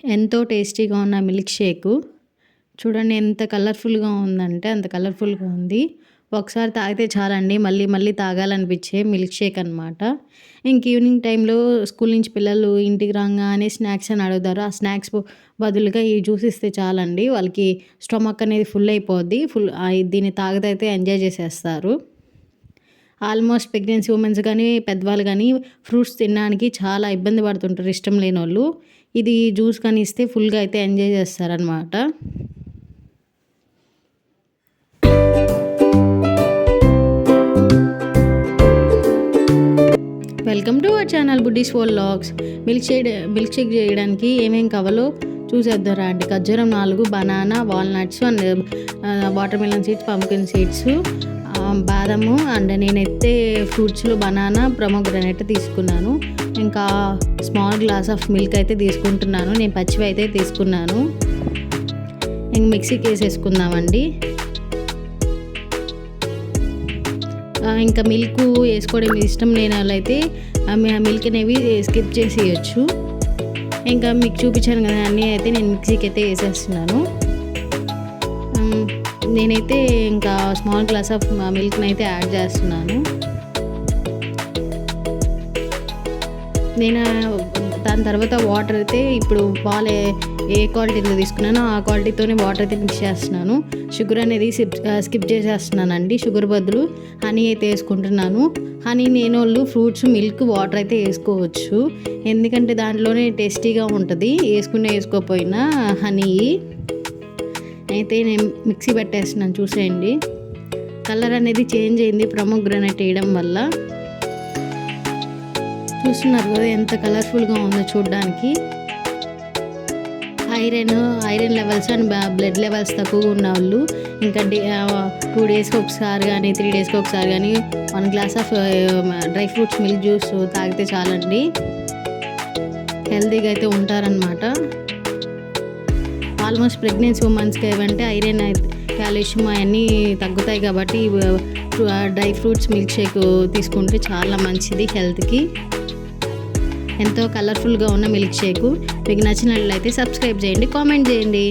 ఎంతో టేస్టీగా ఉన్న మిల్క్ షేకు చూడండి, ఎంత కలర్ఫుల్గా ఉందంటే అంత కలర్ఫుల్గా ఉంది. ఒకసారి తాగితే చాలండి మళ్ళీ మళ్ళీ తాగాలనిపించే మిల్క్ షేక్ అనమాట. ఇంక ఈవినింగ్ టైంలో స్కూల్ నుంచి పిల్లలు ఇంటికి రాగానే స్నాక్స్ అని అడుగుతారు. ఆ స్నాక్స్ బదులుగా ఈ జ్యూస్ ఇస్తే చాలండి, వాళ్ళకి స్టమక్ అనేది ఫుల్ అయిపోద్ది. దీన్ని తాగితే ఎంజాయ్ చేసేస్తారు. ఆల్మోస్ట్ ప్రెగ్నెన్సీ ఉమెన్స్ కానీ పెద్దవాళ్ళు కానీ ఫ్రూట్స్ తినడానికి చాలా ఇబ్బంది పడుతుంటారు, ఇష్టం లేని వాళ్ళు. ఇది జ్యూస్ కానీ ఇస్తే ఫుల్గా అయితే ఎంజాయ్ చేస్తారనమాట. Welcome to our channel buddies world vlogs. Milk shake చేయడానికి ఏమేం కావాలో చూసేద్దారా అండి. ఖర్జూరం 4, banana, walnuts and watermelon seeds, pumpkin seeds, బాదము అండ్ నేనైతే ఫ్రూట్స్లో బనానా, ప్రొమోగ్రానేట్ తీసుకున్నాను. ఇంకా స్మాల్ గ్లాస్ ఆఫ్ మిల్క్ అయితే తీసుకుంటున్నాను. నేను పచ్చివి అయితే తీసుకున్నాను. ఇంక మిక్సీకి వేసేసుకుందామండి. ఇంకా మిల్క్ వేసుకోవడం ఇష్టం లేని వాళ్ళైతే మిల్క్ అనేవి స్కిప్ చేసేయచ్చు. ఇంకా మీకు చూపించాను కదా అన్నీ అయితే నేను మిక్సీకి అయితే వేసేస్తున్నాను. నేనైతే ఇంకా స్మాల్ గ్లాస్ ఆఫ్ మిల్క్ని అయితే యాడ్ చేస్తున్నాను. నేను దాని తర్వాత వాటర్ అయితే ఇప్పుడు పాలు ఏ క్వాలిటీలో తీసుకున్నానో ఆ క్వాలిటీతోనే వాటర్ అయితే మిక్స్ చేస్తున్నాను. షుగర్ అనేది స్కిప్ చేసేస్తున్నానండి. షుగర్ బదులు హనీ అయితే వేసుకుంటున్నాను. హనీ లేని వాళ్ళు ఫ్రూట్స్, మిల్క్, వాటర్ అయితే వేసుకోవచ్చు, ఎందుకంటే దాంట్లోనే టేస్టీగా ఉంటుంది. వేసుకోకపోయినా హనీ అయితే నేను మిక్సీ పెట్టేస్తున్నాను. చూసేయండి, కలర్ అనేది చేంజ్ అయింది ప్రొమోగ్రానేట్ వేయడం వల్ల. చూస్తున్నారు కదా ఎంత కలర్ఫుల్గా ఉందో చూడడానికి. Iron levels and blood levels తక్కువగా ఉన్న వాళ్ళు ఇంకా 2 డేస్కి ఒకసారి కానీ 3 డేస్కి ఒకసారి కానీ 1 glass of dry fruits milk juice తాగితే చాలండి, హెల్తీగా అయితే ఉంటారనమాట. ఆల్మోస్ట్ ప్రెగ్నెన్సీ ఉమెన్స్కి ఏమంటే ఐరన్, కాల్షియం అవన్నీ తగ్గుతాయి కాబట్టి డ్రై ఫ్రూట్స్ మిల్క్ షేక్ తీసుకుంటే చాలా మంచిది హెల్త్కి. ఎంతో కలర్ఫుల్గా ఉన్న మిల్క్ షేకు మీకు నచ్చినట్లయితే సబ్స్క్రైబ్ చేయండి, కామెంట్ చేయండి.